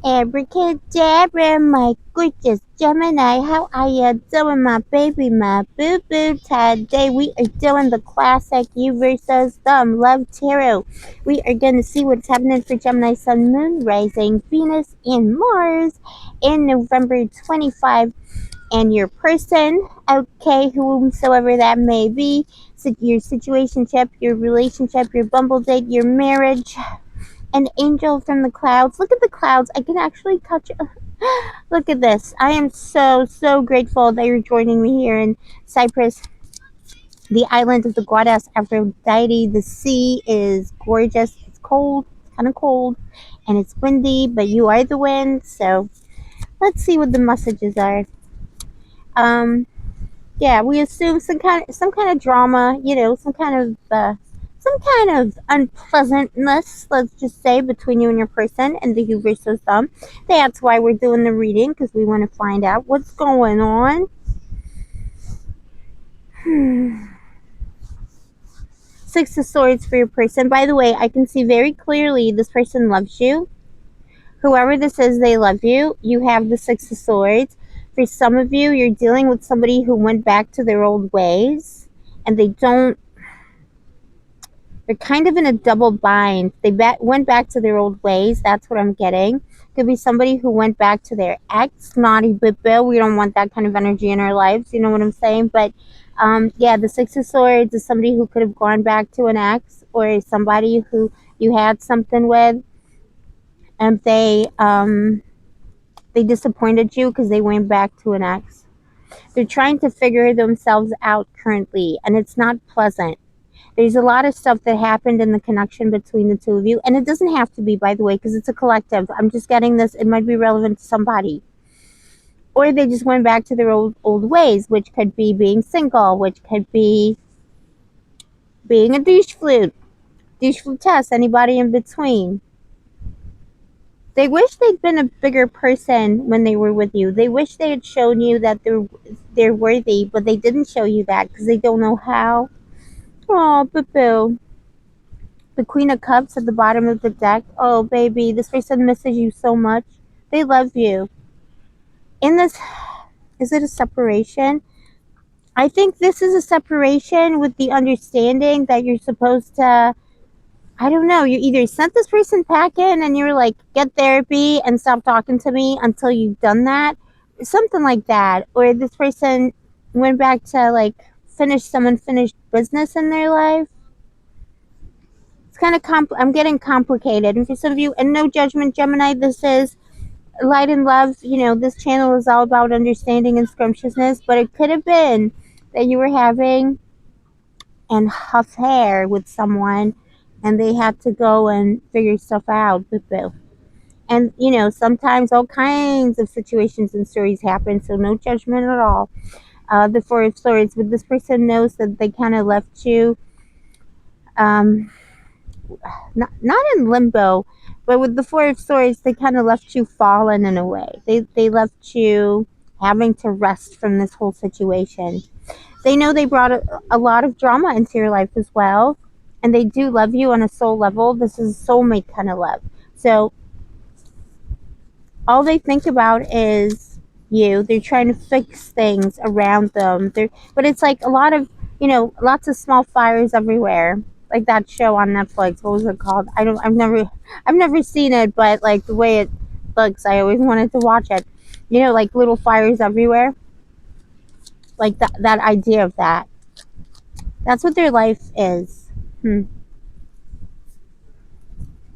Abracadabra, my gorgeous Gemini. How are you doing, my baby, my boo-boo? Today we are doing the classic you versus them love tarot. We are going to see what's happening for Gemini, Sun, Moon, Rising, Venus, and Mars in November 25. And your person, okay, whomsoever that may be, your situationship, your relationship, your bumble date, your marriage, an angel from the clouds. Look at the clouds. I can actually touch. Look at this. I am so grateful that you're joining me here in Cyprus, the island of the goddess Aphrodite. The sea is gorgeous. It's cold, kind of cold, and it's windy, but you are the wind. So let's see what the messages are. Um, yeah, we assume some kind of drama, some kind of unpleasantness, let's just say, between you and your person and the hubris of them. That's why we're doing the reading, because we want to find out what's going on. Six of Swords for your person. By the way, I can see very clearly this person loves you. Whoever this is, they love you. You have the Six of Swords. For some of you, you're dealing with somebody who went back to their old ways, and they're kind of in a double bind. They went back to their old ways. That's what I'm getting. Could be somebody who went back to their ex, naughty bit. We don't want that kind of energy in our lives. You know what I'm saying? But yeah, the Six of Swords is somebody who could have gone back to an ex, or somebody who you had something with, and they disappointed you because they went back to an ex. They're trying to figure themselves out currently, and it's not pleasant. There's a lot of stuff that happened in the connection between the two of you, and it doesn't have to be, by the way, because it's a collective. I'm just getting this. It might be relevant to somebody. Or they just went back to their old ways, which could be being single, which could be being a douche flute test, anybody in between. They wish they'd been a bigger person when they were with you. They wish they had shown you that they're worthy, but they didn't show you that because they don't know how. Oh, boo-boo. The Queen of Cups at the bottom of the deck. Oh, baby, this person misses you so much. They love you. In this, is it a separation? I think this is a separation with the understanding that you're supposed to, I don't know, you either sent this person packing and you're like, get therapy and stop talking to me until you've done that. Something like that. Or this person went back to like finish some unfinished business in their life. It's kind of I'm getting complicated. And for some of you, and no judgment, Gemini, this is light and love. You know, this channel is all about understanding and scrumptiousness, but it could have been that you were having an affair with someone and they had to go and figure stuff out. Boo. And, you know, sometimes all kinds of situations and stories happen, so no judgment at all. The Four of Swords, but this person knows that they kind of left you not in limbo, but with the Four of Swords, they kind of left you fallen in a way. They left you having to rest from this whole situation. They know they brought a lot of drama into your life as well, and they do love you on a soul level. This is soulmate kind of love. So all they think about is you. They're trying to fix things around them. But it's like a lot of, lots of small fires everywhere. Like that show on Netflix. What was it called? I've never seen it, but like the way it looks, I always wanted to watch it. Like little fires everywhere. Like that idea of that. That's what their life is.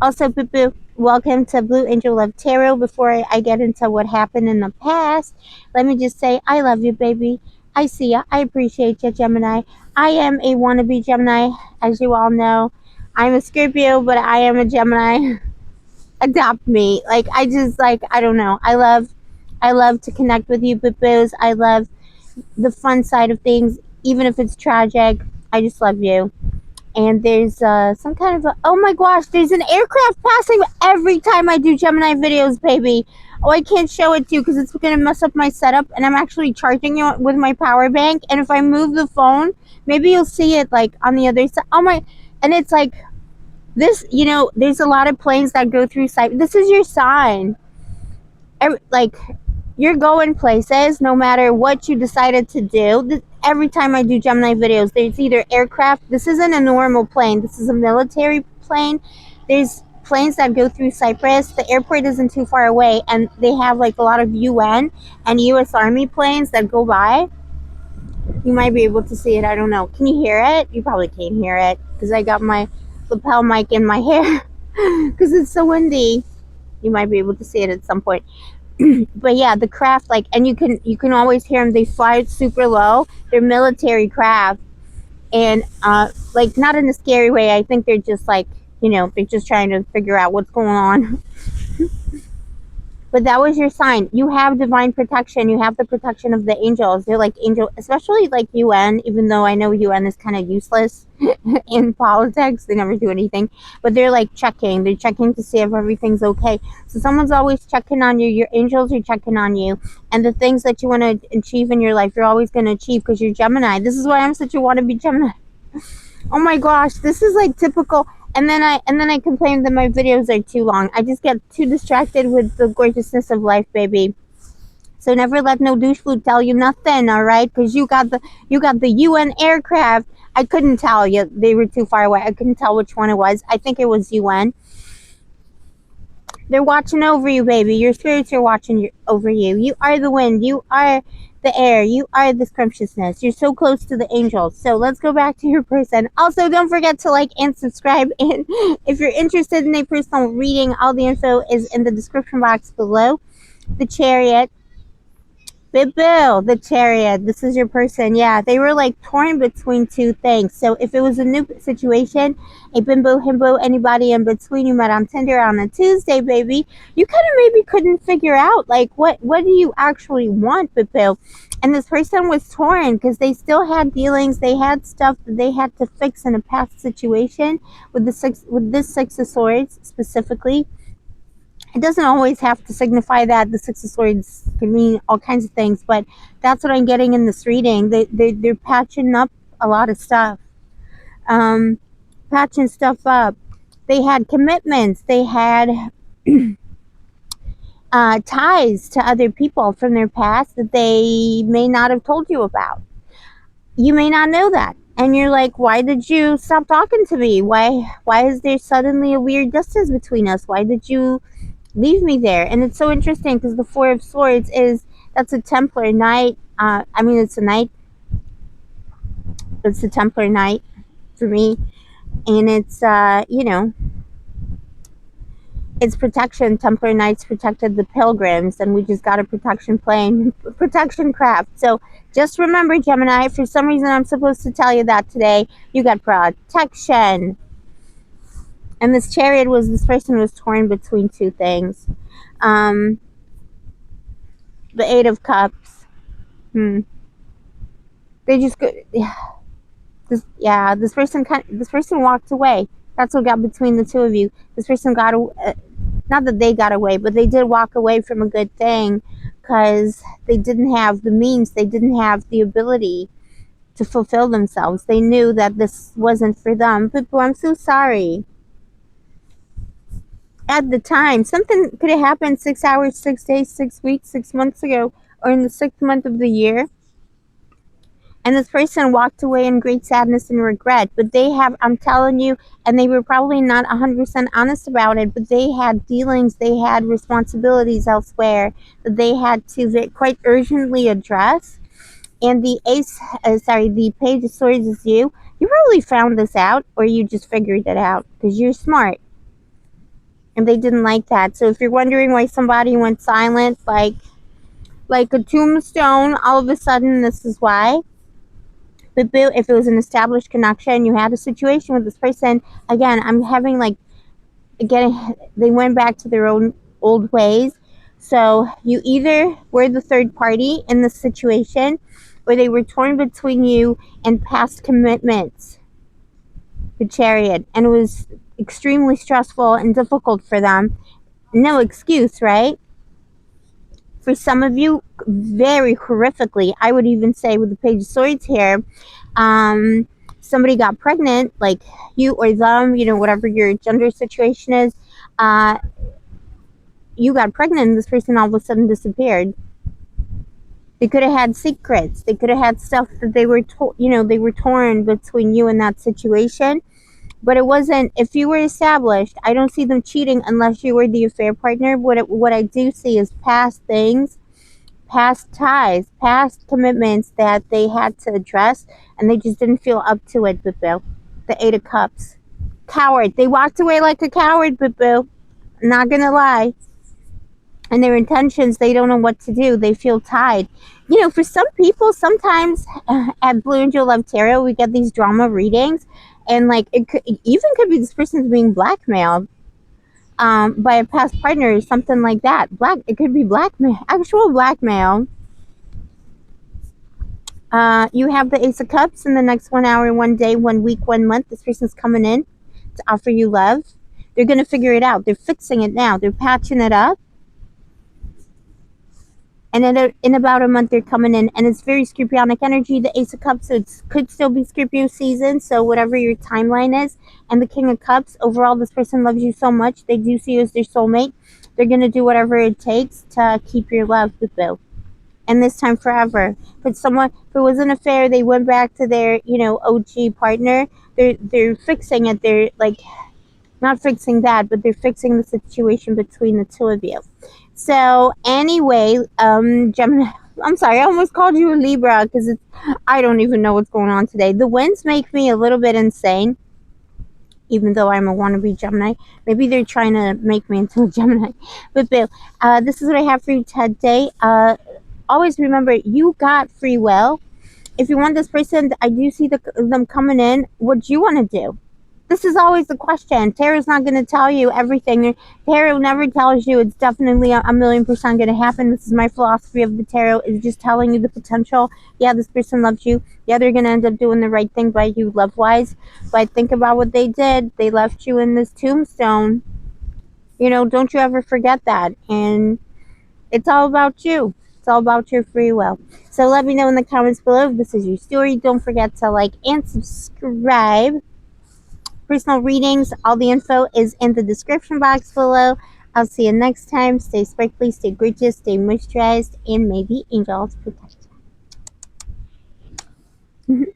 Also, Boo Boo, welcome to BlueAngel Love Tarot. Before I get into what happened in the past, let me just say I love you, baby. I see ya. I appreciate you, Gemini. I am a wannabe Gemini, as you all know. I'm a Scorpio, but I am a Gemini. Adopt me. I don't know. I love to connect with you, Boo Boos. I love the fun side of things, even if it's tragic. I just love you. And there's some kind of oh my gosh, there's an aircraft passing every time I do Gemini videos, baby. Oh, I can't show it to you because it's going to mess up my setup, and I'm actually charging it with my power bank, and if I move the phone, maybe you'll see it like on the other side. Oh my, and it's like this, there's a lot of planes that go through sight. This is your sign. like you're going places no matter what you decided to do. Every time I do Gemini videos, there's either aircraft. This isn't a normal plane. This is a military plane. There's planes that go through Cyprus. The airport isn't too far away, and they have like a lot of UN and US Army planes that go by. You might be able to see it. I don't know. Can you hear it? You probably can't hear it because I got my lapel mic in my hair because it's so windy. You might be able to see it at some point. But yeah, the craft, like, and you can always hear them. They fly super low. They're military craft, and like not in a scary way. I think they're just like, they're just trying to figure out what's going on. But that was your sign. You have divine protection. You have the protection of the angels. They're like angel, especially like UN, even though I know UN is kind of useless in politics. They never do anything. But they're like checking. They're checking to see if everything's okay. So someone's always checking on you. Your angels are checking on you. And the things that you want to achieve in your life, you're always going to achieve because you're Gemini. This is why I'm such a wannabe Gemini. Oh my gosh, this is like typical. And then I complain that my videos are too long. I just get too distracted with the gorgeousness of life, baby. So never let no douche food tell you nothing, all right? Because you got the UN aircraft. I couldn't tell you; they were too far away. I couldn't tell which one it was. I think it was UN. They're watching over you, baby. Your spirits are watching over you. You are the wind. You are the air. You are the scrumptiousness. You're so close to the angels. So let's go back to your person. Also, don't forget to like and subscribe. And if you're interested in a personal reading, all the info is in the description box below. The Chariot. Bill, the Chariot. This is your person. Yeah, they were like torn between two things. So if it was a new situation, a bimbo, himbo, anybody in between you met on Tinder on a Tuesday, baby, you kind of maybe couldn't figure out like what do you actually want, Bill? And this person was torn because they still had dealings. They had stuff that they had to fix in a past situation with this Six of Swords specifically. It doesn't always have to signify that. The Six of Swords can mean all kinds of things, but that's what I'm getting in this reading. They're patching up a lot of stuff, patching stuff up. They had commitments. They had ties to other people from their past that they may not have told you about. You may not know that. And you're like, why did you stop talking to me? Why is there suddenly a weird distance between us? Why did you leave me there? And it's so interesting because the Four of Swords that's a Templar knight. It's a knight. It's a Templar knight for me, and it's it's protection. Templar knights protected the pilgrims, and we just got a protection plane, protection craft. So just remember, Gemini. For some reason, I'm supposed to tell you that today. You got protection. And this person was torn between two things. The Eight of Cups. They just go. This person walked away. That's what got between the two of you. This person got not that they got away, but they did walk away from a good thing because they didn't have the means. They didn't have the ability to fulfill themselves. They knew that this wasn't for them. But I'm so sorry. At the time, something could have happened 6 hours, 6 days, 6 weeks, 6 months ago, or in the 6th month of the year. And this person walked away in great sadness and regret. But I'm telling you, and they were probably not 100% honest about it, but they had dealings, they had responsibilities elsewhere that they had to quite urgently address. And the the Page of Swords is you. You probably found this out, or you just figured it out, because you're smart. And they didn't like that. So if you're wondering why somebody went silent, like a tombstone, all of a sudden this is why. But if it was an established connection, you had a situation with this person, again, I'm having they went back to their own old ways. So you either were the third party in this situation, or they were torn between you and past commitments. The Chariot. And it was extremely stressful and difficult for them. No excuse, right? For some of you, very horrifically, I would even say with the Page of Swords here, somebody got pregnant, like you or them, whatever your gender situation is, you got pregnant and this person all of a sudden disappeared. They could have had secrets. They could have had stuff that they were they were torn between you and that situation. But it wasn't. If you were established, I don't see them cheating unless you were the affair partner. What I do see is past things, past ties, past commitments that they had to address, and they just didn't feel up to it. But Bill, the Eight of Cups, coward. They walked away like a coward. But Bill, not gonna lie. And their intentions, they don't know what to do. They feel tied. For some people, sometimes at BlueAngel Love Tarot, we get these drama readings, and like it even could be this person's being blackmailed by a past partner or something like that. It could be blackmail, actual blackmail. You have the Ace of Cups in the next 1 hour, 1 day, 1 week, 1 month. This person's coming in to offer you love. They're gonna figure it out. They're fixing it now. They're patching it up. And in about a month they're coming in, and it's very Scorpionic energy, the Ace of Cups, so it could still be Scorpio season, so whatever your timeline is. And the King of Cups, overall this person loves you so much, they do see you as their soulmate. They're going to do whatever it takes to keep your love with Bill, and this time forever. If it was an affair, they went back to their OG partner. They're fixing it. They're like not fixing that, but they're fixing the situation between the two of you. So anyway, Gemini, I'm sorry, I almost called you a Libra because I don't even know what's going on today. The winds make me a little bit insane, even though I'm a wannabe Gemini. Maybe they're trying to make me into a Gemini. But Bill, this is what I have for you today. Always remember, you got free will. If you want this person, I do see them coming in. What do you want to do? This is always the question. Tarot's not going to tell you everything. Tarot never tells you it's definitely a 1,000,000% going to happen. This is my philosophy of the tarot, is just telling you the potential. Yeah, this person loves you. Yeah, they're going to end up doing the right thing by you love-wise. But think about what they did. They left you in this tombstone. Don't you ever forget that. And it's all about you. It's all about your free will. So let me know in the comments below if this is your story. Don't forget to like and subscribe. Personal readings, all the info is in the description box below. I'll see you next time. Stay sparkly, stay gorgeous, stay moisturized, and may the angels protect you.